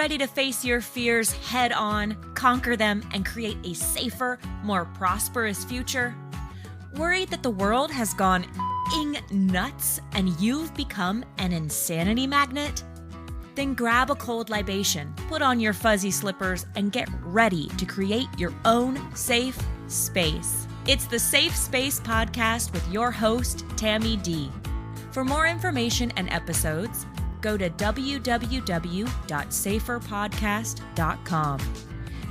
Ready to face your fears head on, conquer them, and create a safer, more prosperous future? Worried that the world has gone nuts and you've become an insanity magnet? Then grab a cold libation, put on your fuzzy slippers, and get ready to create your own safe space. It's the Safe Space Podcast with your host, Tammy D. For more information and episodes, go to www.saferpodcast.com.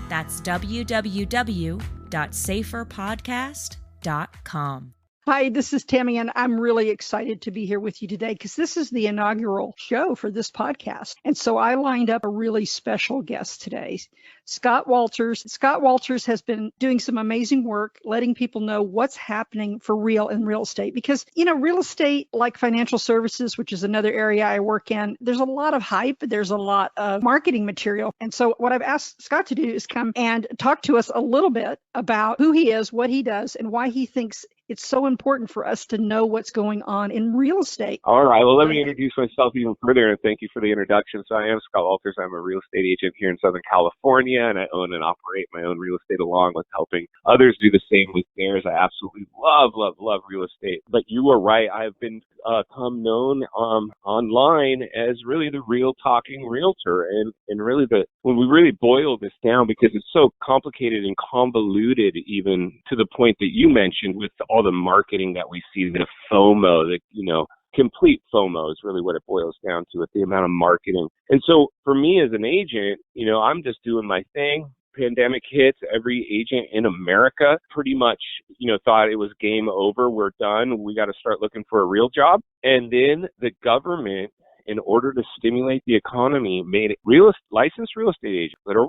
That's www.saferpodcast.com. Hi, this is Tammy, and I'm really excited to be here with you today because this is the inaugural show for this podcast. And so I lined up a really special guest today, Scott Walters. Scott Walters has been doing some amazing work, letting people know what's happening for real in real estate. Because, real estate, like financial services, which is another area I work in, there's a lot of hype. There's a lot of marketing material. And so what I've asked Scott to do is come and talk to us a little bit about who he is, what he does, and why he thinks it's so important for us to know what's going on in real estate. All right. Well, let me introduce myself even further, and thank you for the introduction. So I am Scott Walters. I'm a real estate agent here in Southern California, and I own and operate my own real estate along with helping others do the same with theirs. I absolutely love real estate. But you are right. I've been become known online as really the real talking realtor. And really when we really boil this down, because it's so complicated and convoluted, even to the point that you mentioned with all the marketing that we see, the FOMO, complete FOMO is really what it boils down to, with the amount of marketing. And so for me as an agent, I'm just doing my thing. Pandemic hits, every agent in America pretty much, thought it was game over. We're done. We got to start looking for a real job. And then the government, in order to stimulate the economy, made licensed real estate agents that are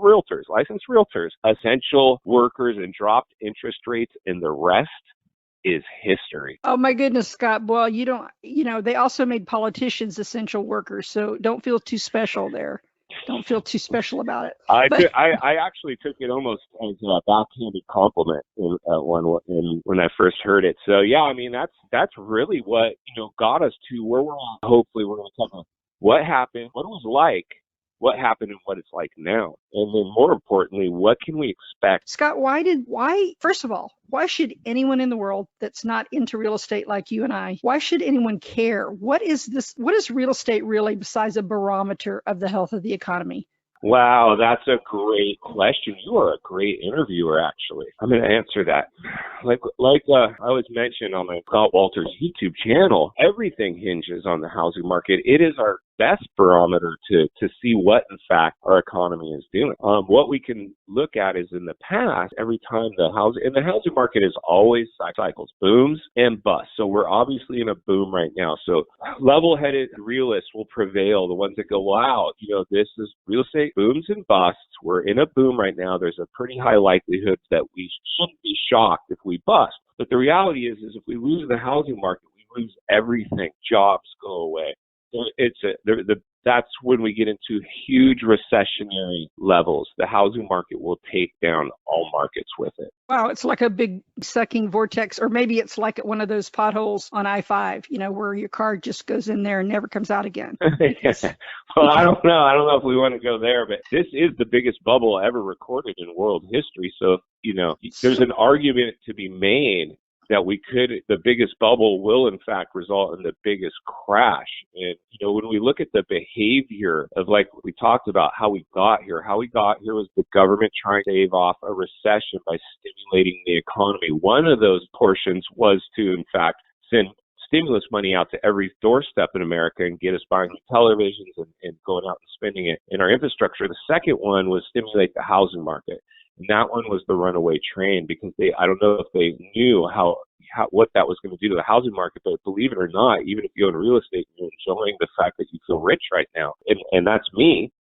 licensed realtors, essential workers, and dropped interest rates, and the rest is history. Oh my goodness, Scott. Well, they also made politicians essential workers, so don't feel too special there. Don't feel too special about it. I actually took it almost as a backhanded compliment when I first heard it. So yeah, that's really what got us to where we're at. Hopefully, we're going to talk about what happened, what it was like, what happened, and what it's like now. And then more importantly, what can we expect? Scott, first of all, why should anyone in the world that's not into real estate like you and I, why should anyone care? What is real estate really besides a barometer of the health of the economy? Wow, that's a great question. You are a great interviewer, actually. I'm going to answer that. Like I always mention on my Scott Walters YouTube channel, everything hinges on the housing market. It is our best barometer to see what, in fact, our economy is doing. What we can look at is in the past, every time the housing market is always cycles, booms and busts. So we're obviously in a boom right now. So level-headed realists will prevail, the ones that go, wow, this is real estate booms and busts. We're in a boom right now. There's a pretty high likelihood that we shouldn't be shocked if we bust. But the reality is if we lose the housing market, we lose everything. Jobs go away. So that's when we get into huge recessionary levels. The housing market will take down all markets with it. Wow, it's like a big sucking vortex, or maybe it's like one of those potholes on I-5, where your car just goes in there and never comes out again. Well, I don't know. I don't know if we want to go there, but this is the biggest bubble ever recorded in world history. So, there's an argument to be made that the biggest bubble will in fact result in the biggest crash. And, when we look at the behavior of, like we talked about, how we got here was the government trying to stave off a recession by stimulating the economy. One of those portions was to, in fact, send stimulus money out to every doorstep in America and get us buying televisions and going out and spending it in our infrastructure. The second one was stimulate the housing market. And that one was the runaway train, because I don't know if they knew what that was going to do to the housing market, but believe it or not, even if you own real estate, you're enjoying the fact that you feel rich right now. And that's me.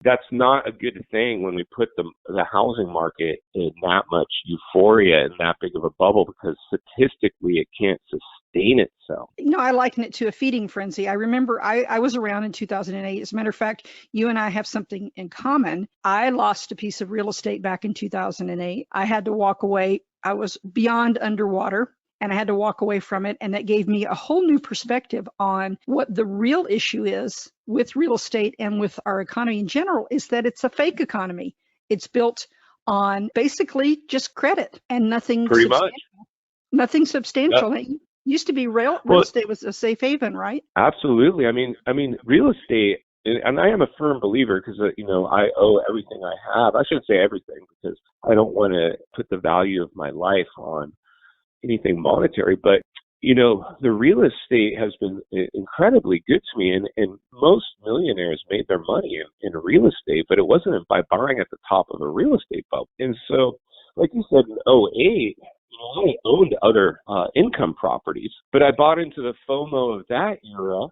That's not a good thing when we put the housing market in that much euphoria and that big of a bubble, because statistically it can't sustain itself. I liken it to a feeding frenzy. I remember I was around in 2008. As a matter of fact, you and I have something in common. I lost a piece of real estate back in 2008. I had to walk away. I was beyond underwater. and I had to walk away from it. And that gave me a whole new perspective on what the real issue is with real estate and with our economy in general, is that it's a fake economy. It's built on basically just credit and nothing Pretty substantial. much. Nothing Yep. substantial. It used to be real Well, estate was a safe haven, right? absolutely. I mean, real estate, and I am a firm believer because I owe everything I have. I shouldn't say everything because I don't want to put the value of my life on anything monetary, but the real estate has been incredibly good to me, and most millionaires made their money in real estate, but it wasn't by buying at the top of a real estate bubble. And so, like you said, in '08, I owned other income properties, but I bought into the FOMO of that era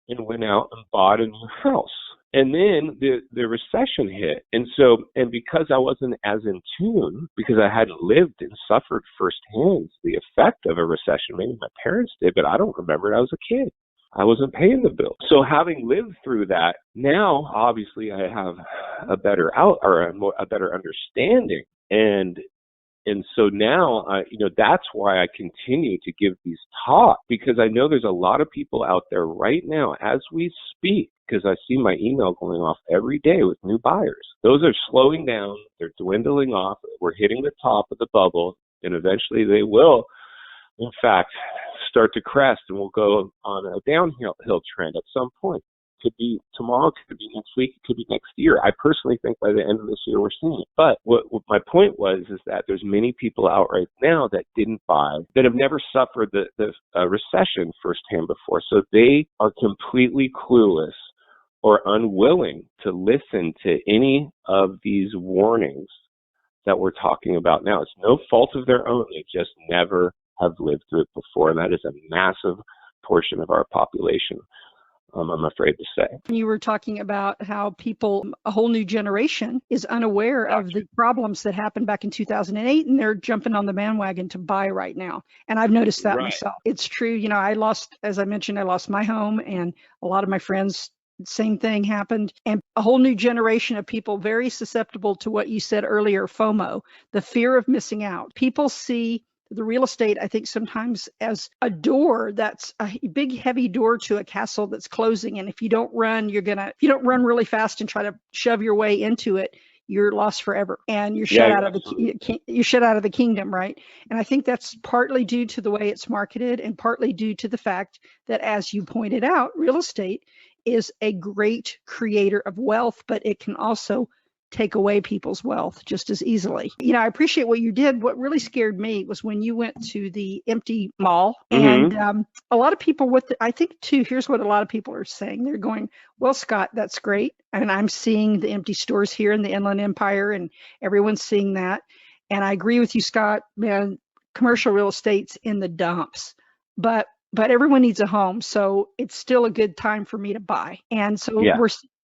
and went out and bought a new house. And then the recession hit. And because I wasn't as in tune, because I hadn't lived and suffered firsthand the effect of a recession, maybe my parents did, but I don't remember it. I was a kid. I wasn't paying the bill. So having lived through that, now obviously I have a better a better understanding. And so now, that's why I continue to give these talks, because I know there's a lot of people out there right now as we speak, because I see my email going off every day with new buyers. Those are slowing down. They're dwindling off. We're hitting the top of the bubble, and eventually they will, in fact, start to crest, and we'll go on a downhill trend at some point. Could be tomorrow, could be next week, it could be next year. I personally think by the end of this year we're seeing it. But what my point was is that there's many people out right now that didn't buy, that have never suffered the recession firsthand before. So they are completely clueless or unwilling to listen to any of these warnings that we're talking about now. It's no fault of their own. They just never have lived through it before. And that is a massive portion of our population, I'm afraid to say. You were talking about how people, a whole new generation, is unaware of the problems that happened back in 2008, and they're jumping on the bandwagon to buy right now. And I've noticed that myself. It's true. As I mentioned, I lost my home, and a lot of my friends, same thing happened. And a whole new generation of people very susceptible to what you said earlier, FOMO, the fear of missing out. People see the real estate, I think, sometimes as a door that's a big, heavy door to a castle that's closing. And if you don't run, if you don't run really fast and try to shove your way into it, you're lost forever, and you're shut out of the kingdom, right? And I think that's partly due to the way it's marketed, and partly due to the fact that, as you pointed out, real estate is a great creator of wealth, but it can also take away people's wealth just as easily. I appreciate what you did. What really scared me was when you went to the empty mall, and a lot of people I think too, here's what a lot of people are saying. They're going, well, Scott, that's great. And I'm seeing the empty stores here in the Inland Empire, and everyone's seeing that. And I agree with you, Scott, man, commercial real estate's in the dumps, but everyone needs a home. So it's still a good time for me to buy. And so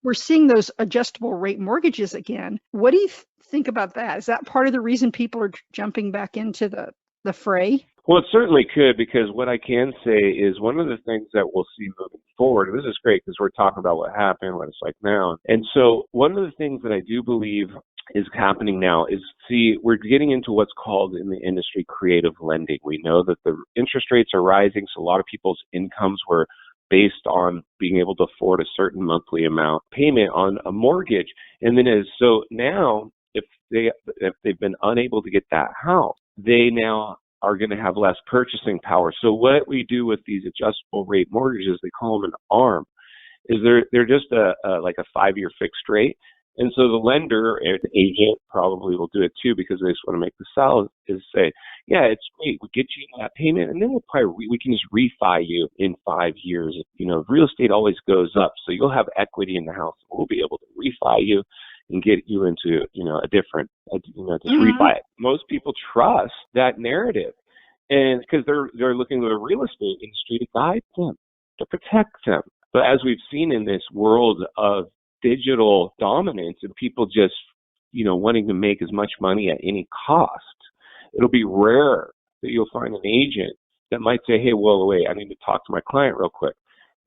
we're seeing those adjustable rate mortgages again. What do you think about that? Is that part of the reason people are jumping back into the fray? Well, it certainly could, because what I can say is one of the things that we'll see moving forward, and this is great because we're talking about what happened, what it's like now. And so one of the things that I do believe is happening now is, we're getting into what's called in the industry creative lending. We know that the interest rates are rising, so a lot of people's incomes were based on being able to afford a certain monthly amount payment on a mortgage. And then so now, if they've been unable to get that house, they now are going to have less purchasing power. So what we do with these adjustable rate mortgages, they call them an ARM, is they're just like a 5-year fixed rate. And so the lender, or the agent, probably will do it too, because they just want to make the sell, is say, yeah, it's great, we'll get you that payment, and then we can just refi you in 5 years. Real estate always goes up, so you'll have equity in the house. We'll be able to refi you and get you into, a different, just refi it. Most people trust that narrative, and because they're looking to the real estate industry to guide them, to protect them. But as we've seen in this world of digital dominance and people just, wanting to make as much money at any cost, it'll be rare that you'll find an agent that might say, hey, well, wait, I need to talk to my client real quick.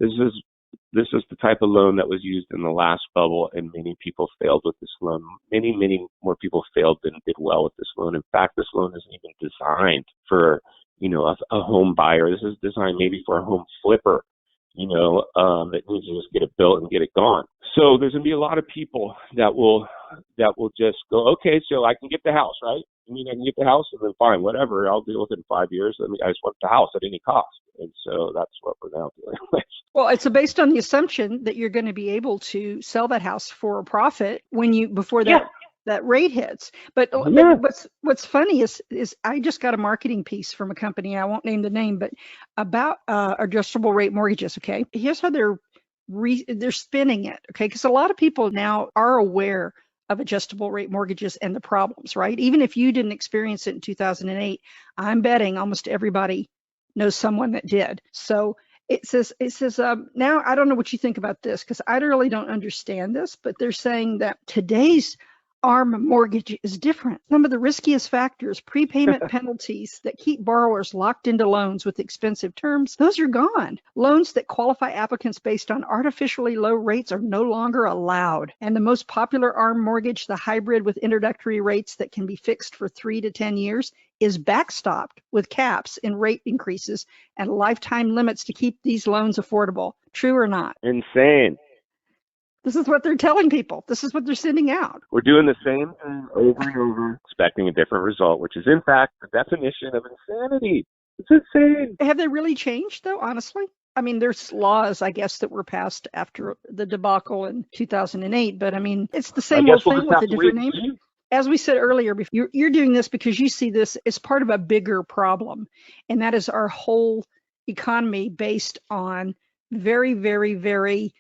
This is the type of loan that was used in the last bubble, and many people failed with this loan. Many, many more people failed than did well with this loan. In fact, this loan isn't even designed for, a home buyer. This is designed maybe for a home flipper, that needs to just get it built and get it gone. So there's going to be a lot of people that will just go, okay, so I can get the house, right? I can get the house, and then fine, whatever, I'll deal with it in 5 years. I just want the house at any cost. And so that's what we're now dealing with. Well, it's based on the assumption that you're going to be able to sell that house for a profit before that rate hits. But what's funny is I just got a marketing piece from a company, I won't name the name, but about adjustable rate mortgages. Okay, here's how they're spinning it. Okay, because a lot of people now are aware of adjustable rate mortgages and the problems, right? Even if you didn't experience it in 2008, I'm betting almost everybody knows someone that did. So it says now, I don't know what you think about this, because I really don't understand this, but they're saying that today's ARM mortgage is different. Some of the riskiest factors, prepayment penalties that keep borrowers locked into loans with expensive terms, those are gone. Loans that qualify applicants based on artificially low rates are no longer allowed. And the most popular ARM mortgage, the hybrid with introductory rates that can be fixed for 3 to 10 years, is backstopped with caps in rate increases and lifetime limits to keep these loans affordable. True or not? Insane. This is what they're telling people. This is what they're sending out. We're doing the same thing over and over, expecting a different result, which is, in fact, the definition of insanity. It's insane. Have they really changed, though, honestly? I mean, there's laws, I guess, that were passed after the debacle in 2008, but I mean, it's the same old thing with a different name. As we said earlier, you're doing this because you see this as part of a bigger problem, and that is our whole economy based on very, very, very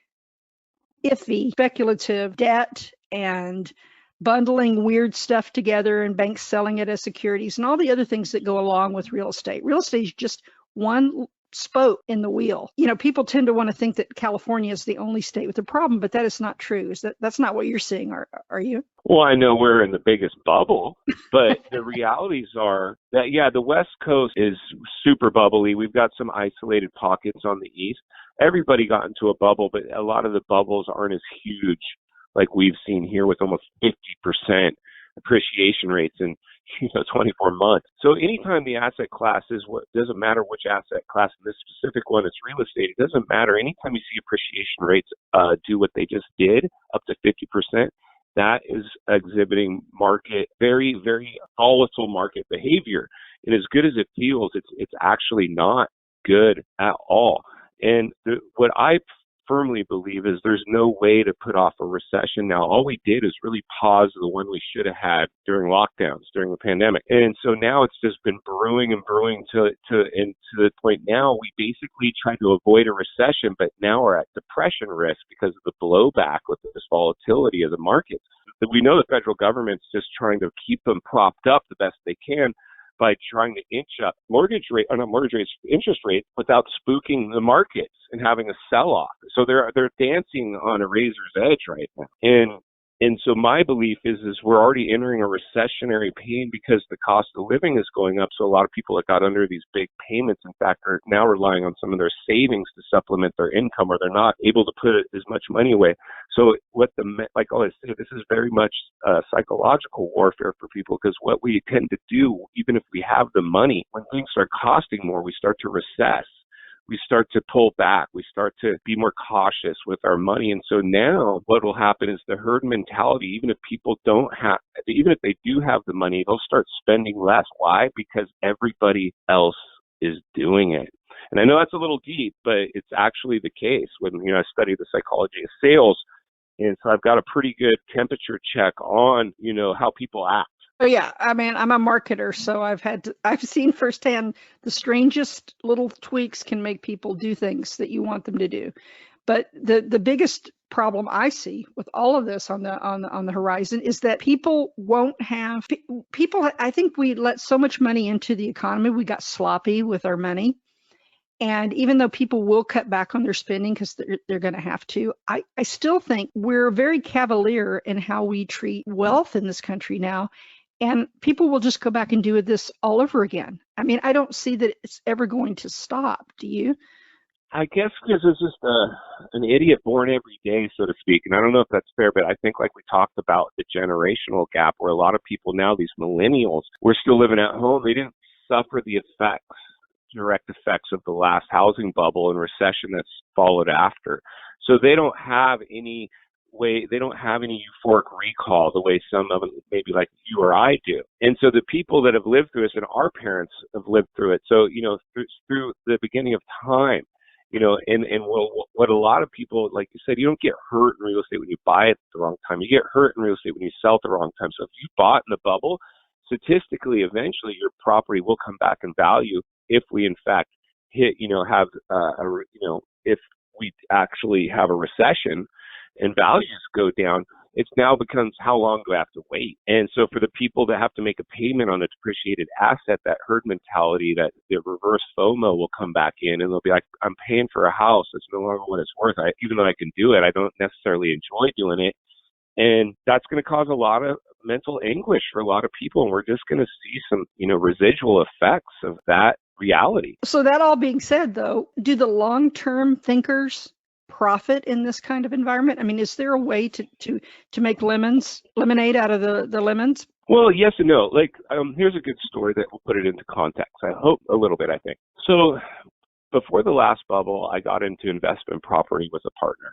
iffy, speculative debt and bundling weird stuff together and banks selling it as securities and all the other things that go along with real estate. Real estate is just one spoke in the wheel. People tend to want to think that California is the only state with a problem, but that is not true. That's not what you're seeing, are you? Well, I know we're in the biggest bubble, but the realities are that, the West Coast is super bubbly. We've got some isolated pockets on the East. Everybody got into a bubble, but a lot of the bubbles aren't as huge like we've seen here with almost 50% appreciation rates in 24 months. So anytime the asset class doesn't matter which asset class, in this specific one, it's real estate, it doesn't matter. Anytime you see appreciation rates do what they just did, up to 50%, that is exhibiting very, very volatile market behavior. And as good as it feels, it's actually not good at all. And what I firmly believe is there's no way to put off a recession now. All we did is really pause the one we should have had during lockdowns, during the pandemic. And so now it's just been brewing and brewing to the point now we basically tried to avoid a recession, but now we're at depression risk because of the blowback with this volatility of the markets. We know the federal government's just trying to keep them propped up the best they can by trying to inch up interest rates without spooking the markets and having a sell-off. So they're dancing on a razor's edge right now. And so my belief is we're already entering a recessionary pain because the cost of living is going up. So a lot of people that got under these big payments, in fact, are now relying on some of their savings to supplement their income, or they're not able to put as much money away. So like I always say, this is very much psychological warfare for people, because what we tend to do, even if we have the money, when things start costing more, we start to recess. We start to pull back. We start to be more cautious with our money. And so now what will happen is the herd mentality, even if they do have the money, they'll start spending less. Why? Because everybody else is doing it. And I know that's a little deep, but it's actually the case. When I study the psychology of sales, and so I've got a pretty good temperature check on, how people act. Oh yeah, I mean, I'm a marketer, so I've seen firsthand the strangest little tweaks can make people do things that you want them to do. But the biggest problem I see with all of this on the horizon is that people won't have people. I think we let so much money into the economy, we got sloppy with our money. And even though people will cut back on their spending because they're going to have to, I still think we're very cavalier in how we treat wealth in this country now. And people will just go back and do this all over again. I mean, I don't see that it's ever going to stop. Do you? I guess because it's just an idiot born every day, so to speak. And I don't know if that's fair, but I think like we talked about the generational gap where a lot of people now, these millennials, we're still living at home. They didn't suffer the direct effects of the last housing bubble and recession that's followed after. So they don't have any euphoric recall the way some of them, maybe like you or I do. And so the people that have lived through this, and our parents have lived through it. So, through the beginning of time, and what a lot of people, like you said, you don't get hurt in real estate when you buy it at the wrong time. You get hurt in real estate when you sell at the wrong time. So if you bought in the bubble, statistically, eventually your property will come back in value if we in fact hit, if we actually have a recession and values go down. It now becomes, how long do I have to wait? And so for the people that have to make a payment on a depreciated asset, that herd mentality, that the reverse FOMO will come back in, and they'll be like, I'm paying for a house. It's no longer what it's worth. Even though I can do it, I don't necessarily enjoy doing it. And that's going to cause a lot of mental anguish for a lot of people. And we're just going to see some, residual effects of that reality. So that all being said, though, do the long-term thinkers profit in this kind of environment? I mean, is there a way to make lemonade out of the lemons? Well, yes and no. Like, here's a good story that will put it into context. I hope a little bit, I think. So before the last bubble, I got into investment property with a partner.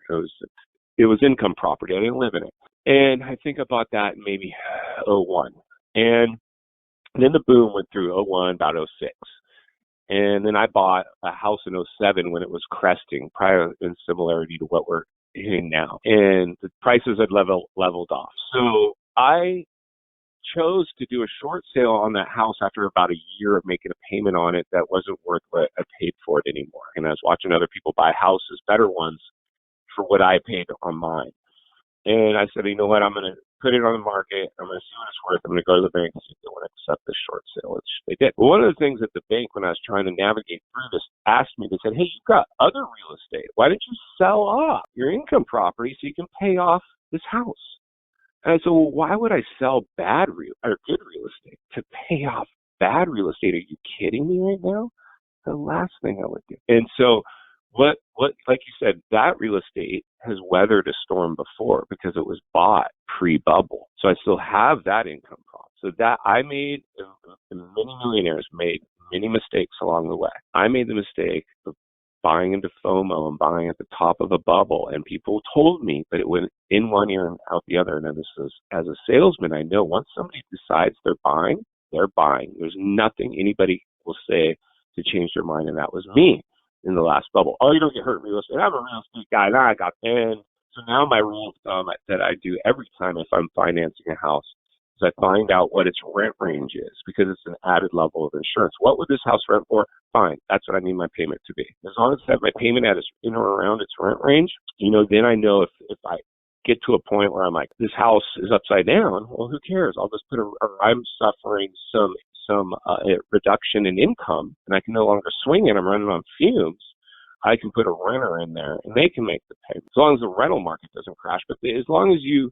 It was income property. I didn't live in it. And I think I bought that in maybe 01. And then the boom went through 01, about 06. And then I bought a house in 07 when it was cresting, prior in similarity to what we're hitting now. And the prices had leveled off. So I chose to do a short sale on that house after about a year of making a payment on it that wasn't worth what I paid for it anymore. And I was watching other people buy houses, better ones, for what I paid on mine. And I said, you know what, I'm going to put it on the market. I'm going to see what it's worth. I'm going to go to the bank and see if they want to accept this short sale, which they did. But one of the things that the bank, when I was trying to navigate through this, asked me, they said, hey, you've got other real estate. Why don't you sell off your income property so you can pay off this house? And I said, well, why would I sell good real estate to pay off bad real estate? Are you kidding me right now? The last thing I would do. And so what, like you said, that real estate has weathered a storm before because it was bought pre-bubble. So I still have that income problem. So that I made, many millionaires made many mistakes along the way. I made the mistake of buying into FOMO and buying at the top of a bubble. And people told me, but it went in one ear and out the other. And then this is, as a salesman, I know once somebody decides they're buying, they're buying. There's nothing anybody will say to change their mind. And that was me in the last bubble. Oh, you don't get hurt in real estate. I'm a real estate guy. Now I got, and so now my rule of thumb that I do every time if I'm financing a house is I find out what its rent range is, because it's an added level of insurance. What would this house rent for? Fine. That's what I need my payment to be. As long as I have my payment at in or around its rent range, then I know if I get to a point where I'm like, this house is upside down, well, who cares? I'll just put I'm suffering some reduction in income and I can no longer swing it. I'm running on fumes. I can put a renter in there and they can make the payment as long as the rental market doesn't crash. But as long as you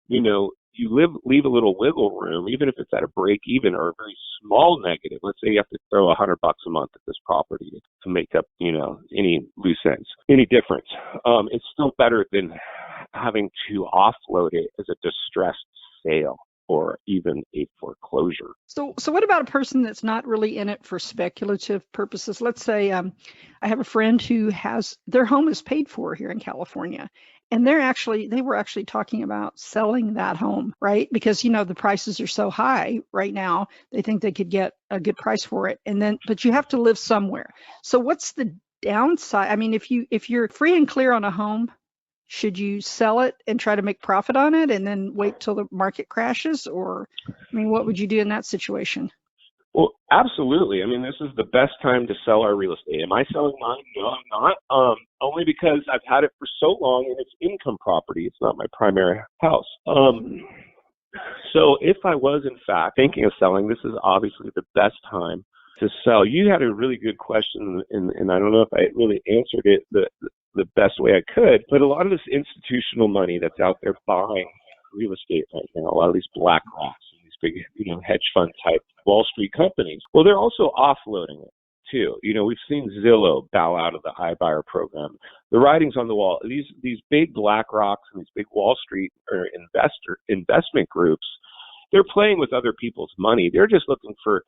leave a little wiggle room, even if it's at a break even or a very small negative. Let's say you have to throw $100 a month at this property to make up, any loose ends, any difference. It's still better than having to offload it as a distressed sale or even a foreclosure. So what about a person that's not really in it for speculative purposes? Let's say I have a friend who has their home is paid for here in California, and they were actually talking about selling that home, right? Because the prices are so high right now, they think they could get a good price for it, but you have to live somewhere. So what's the downside? I mean, if you're free and clear on a home, should you sell it and try to make profit on it and then wait till the market crashes? Or, what would you do in that situation? Well, absolutely. This is the best time to sell our real estate. Am I selling mine? No, I'm not. Only because I've had it for so long and it's income property. It's not my primary house. So if I was in fact thinking of selling, this is obviously the best time to sell. You had a really good question, and I don't know if I really answered it the best way I could, but a lot of this institutional money that's out there buying real estate right now, a lot of these black rocks and these big, hedge fund type Wall Street companies, well, they're also offloading it too. We've seen Zillow bow out of the iBuyer program. The writing's on the wall. These big black rocks and these big Wall Street or investment groups, they're playing with other people's money. They're just looking for,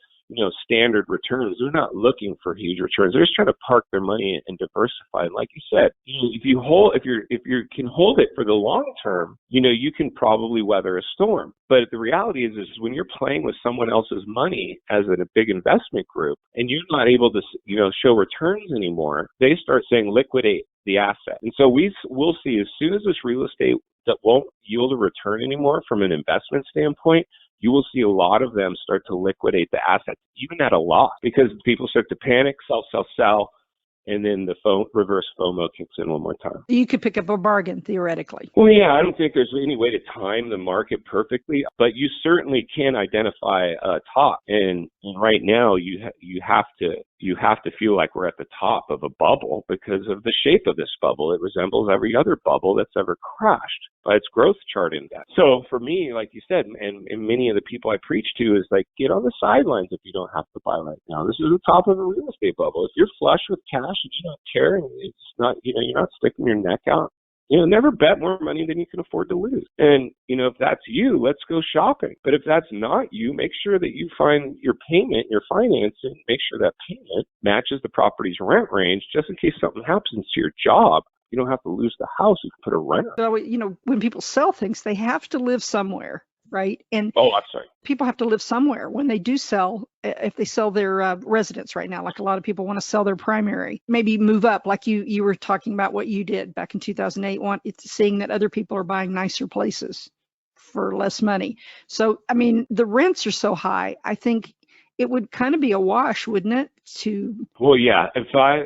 standard returns. They're not looking for huge returns. They're just trying to park their money and diversify. And like you said, if you can hold it for the long term, you can probably weather a storm. But the reality is when you're playing with someone else's money as a big investment group and you're not able to, show returns anymore, they start saying liquidate the asset. And so we'll see as soon as this real estate that won't yield a return anymore from an investment standpoint, you will see a lot of them start to liquidate the assets, even at a loss, because people start to panic, sell, and then the reverse FOMO kicks in one more time. You could pick up a bargain, theoretically. Well, yeah, I don't think there's any way to time the market perfectly, but you certainly can identify a top. And right now, you have to feel like we're at the top of a bubble because of the shape of this bubble. It resembles every other bubble that's ever crashed by its growth chart index. So for me, like you said, and many of the people I preach to is like, get on the sidelines if you don't have to buy right now. This is the top of a real estate bubble. If you're flush with cash and you don't care and it's not, you're not sticking your neck out, never bet more money than you can afford to lose. And, if that's you, let's go shopping. But if that's not you, make sure that you find your payment, your financing, make sure that payment matches the property's rent range just in case something happens to your job. You don't have to lose the house. You can put a renter. So, when people sell things, they have to live somewhere, right? And I'm sorry. People have to live somewhere when they do sell. If they sell their residence right now, like a lot of people want to sell their primary, maybe move up, like you were talking about what you did back in 2008. It's seeing that other people are buying nicer places for less money. So, the rents are so high. I think it would kind of be a wash, wouldn't it? Well, yeah. If I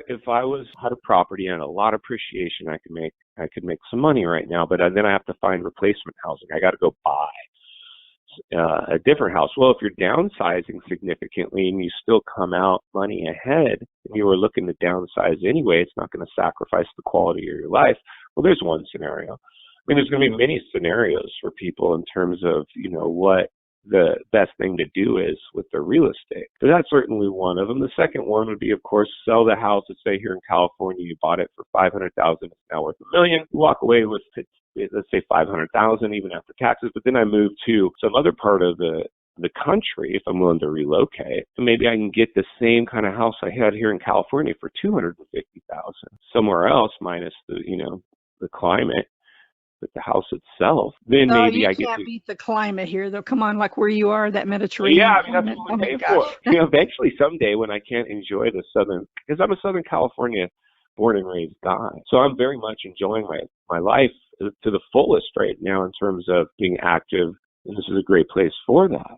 had a property and a lot of appreciation, I could make some money right now. But then I have to find replacement housing. I got to go buy a different house. Well, if you're downsizing significantly and you still come out money ahead, and you were looking to downsize anyway, it's not going to sacrifice the quality of your life. Well, there's one scenario. There's going to be many scenarios for people in terms of what the best thing to do is with their real estate. So that's certainly one of them. The second one would be, of course, sell the house. Let's say here in California, you bought it for $500,000. It's now worth $1 million. You walk away with, let's say, $500,000 even after taxes. But then I move to some other part of the country if I'm willing to relocate. And maybe I can get the same kind of house I had here in California for $250,000 somewhere else, minus the climate. But the house itself, then maybe I get to... You can't beat the climate here, though. Come on, like where you are, that Mediterranean that's what we pay for. Eventually, someday, when I can't enjoy the Southern... Because I'm a Southern California born and raised guy. So I'm very much enjoying my life to the fullest right now in terms of being active, and this is a great place for that.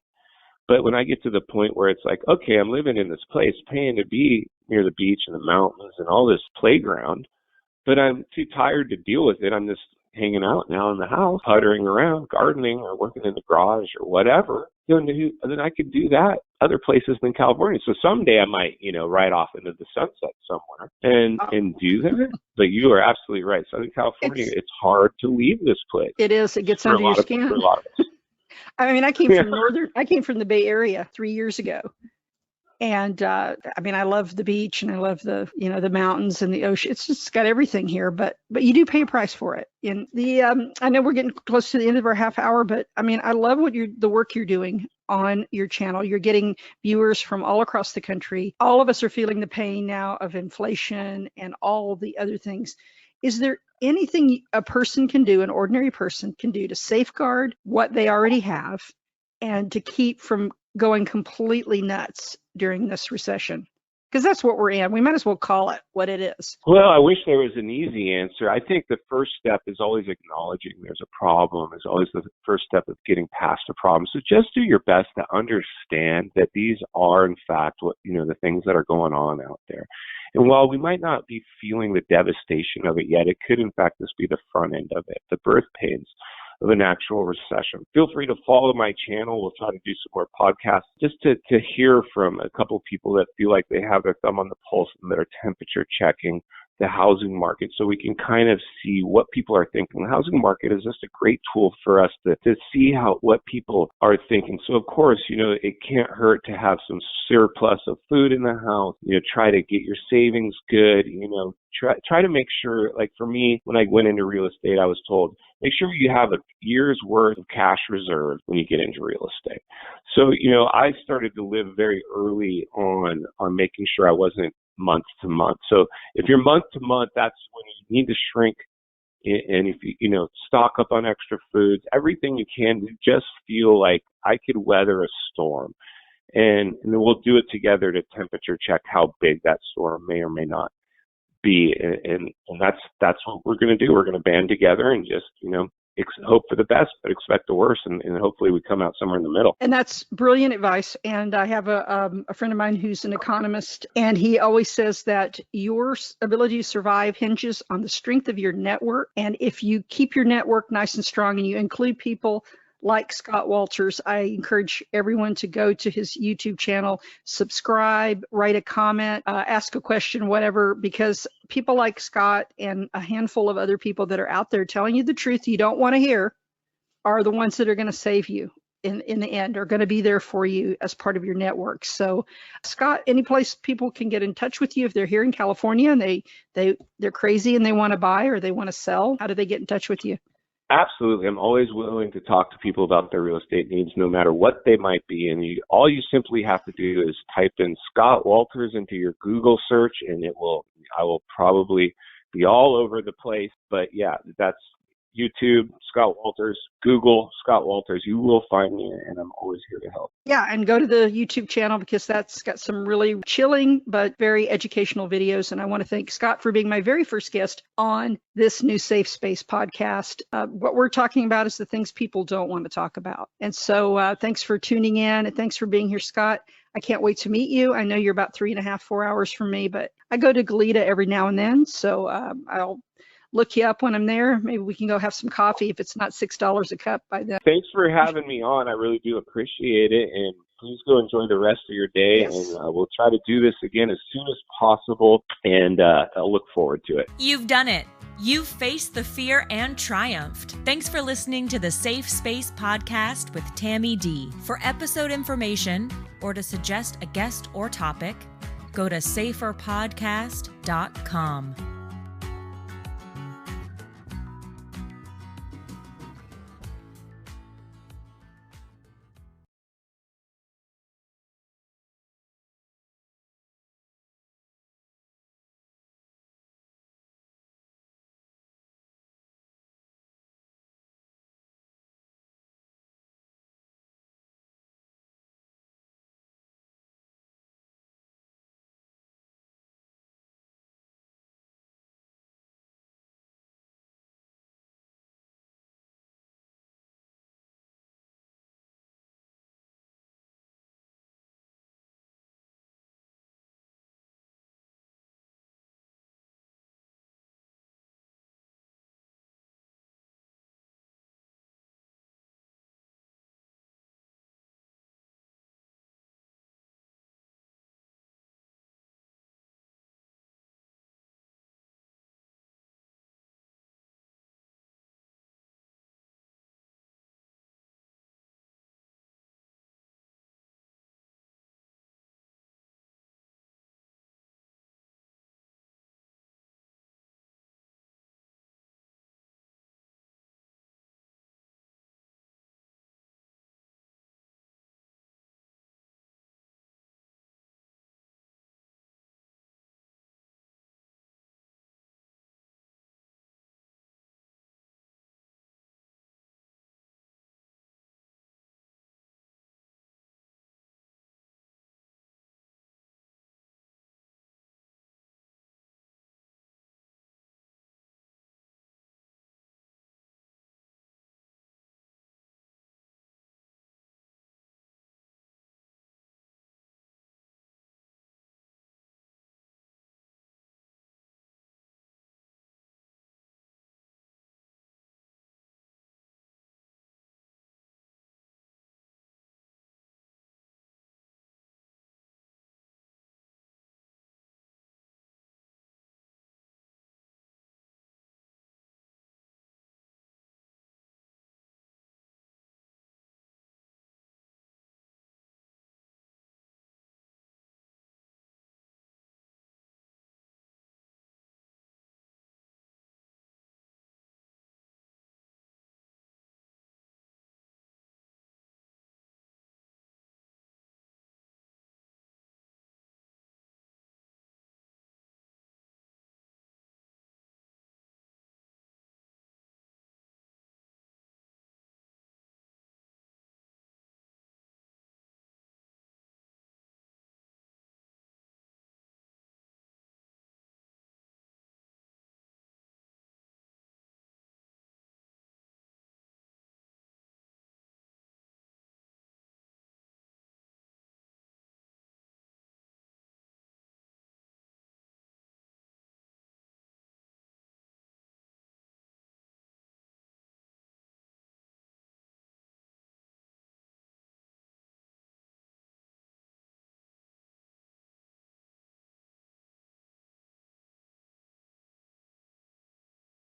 But when I get to the point where it's like, okay, I'm living in this place, paying to be near the beach and the mountains and all this playground, but I'm too tired to deal with it. I'm just hanging out now in the house, puttering around, gardening, or working in the garage or whatever, then I could do that other places than California. So someday I might, ride off into the sunset somewhere and do that. But you are absolutely right. Southern California, it's hard to leave this place. It is. It gets under your skin. For a lot of us. I came from the Bay Area 3 years ago. And I love the beach and I love the mountains and the ocean. It's just got everything here, but you do pay a price for it. And I know we're getting close to the end of our half hour, but I love the work you're doing on your channel. You're getting viewers from all across the country. All of us are feeling the pain now of inflation and all the other things. Is there anything a person can do, an ordinary person can do, to safeguard what they already have and to keep from going completely nuts during this recession? Because that's what we're in. We might as well call it what it is. Well, I wish there was an easy answer. I think the first step is always acknowledging there's a problem. It's always the first step of getting past a problem. So just do your best to understand that these are, in fact, the things that are going on out there. And while we might not be feeling the devastation of it yet, it could, in fact, just be the front end of it, the birth pains of an actual recession. Feel free to follow my channel. We'll try to do some more podcasts just to hear from a couple of people that feel like they have their thumb on the pulse and that are temperature checking the housing market so we can kind of see what people are thinking. The housing market is just a great tool for us to see what people are thinking. So of course, it can't hurt to have some surplus of food in the house, try to get your savings good, try to make sure, like for me, when I went into real estate, I was told, make sure you have a year's worth of cash reserve when you get into real estate. So, I started to live very early on making sure I wasn't month to month. So if you're month to month, that's when you need to shrink. And if you, stock up on extra foods, everything you can to just feel like I could weather a storm. And then we'll do it together to temperature check how big that storm may or may not be. And that's what we're going to do. We're going to band together and just, hope for the best, but expect the worst. And hopefully we come out somewhere in the middle. And that's brilliant advice. And I have a friend of mine who's an economist, and he always says that your ability to survive hinges on the strength of your network. And if you keep your network nice and strong and you include people like Scott Walters, I encourage everyone to go to his YouTube channel, subscribe, write a comment, ask a question, whatever, because people like Scott and a handful of other people that are out there telling you the truth you don't want to hear are the ones that are going to save you in the end, are going to be there for you as part of your network. So Scott, any place people can get in touch with you if they're here in California and they're crazy and they want to buy or they want to sell, how do they get in touch with you? Absolutely. I'm always willing to talk to people about their real estate needs, no matter what they might be. And all you simply have to do is type in Scott Walters into your Google search, and I will probably be all over the place. But yeah, that's YouTube, Scott Walters, Google, Scott Walters. You will find me, and I'm always here to help. Yeah, and go to the YouTube channel because that's got some really chilling but very educational videos. And I want to thank Scott for being my very first guest on this new Safe Space podcast. What we're talking about is the things people don't want to talk about. And so thanks for tuning in, and thanks for being here, Scott. I can't wait to meet you. I know you're about 3.5, 4 hours from me, but I go to Goleta every now and then. So I'll look you up when I'm there. Maybe we can go have some coffee if it's not $6 a cup by then. Thanks for having me on. I really do appreciate it. And please go enjoy the rest of your day. Yes. And we'll try to do this again as soon as possible. And I'll look forward to it. You've done it. You've faced the fear and triumphed. Thanks for listening to the Safe Space Podcast with Tammy D. For episode information or to suggest a guest or topic, go to saferpodcast.com.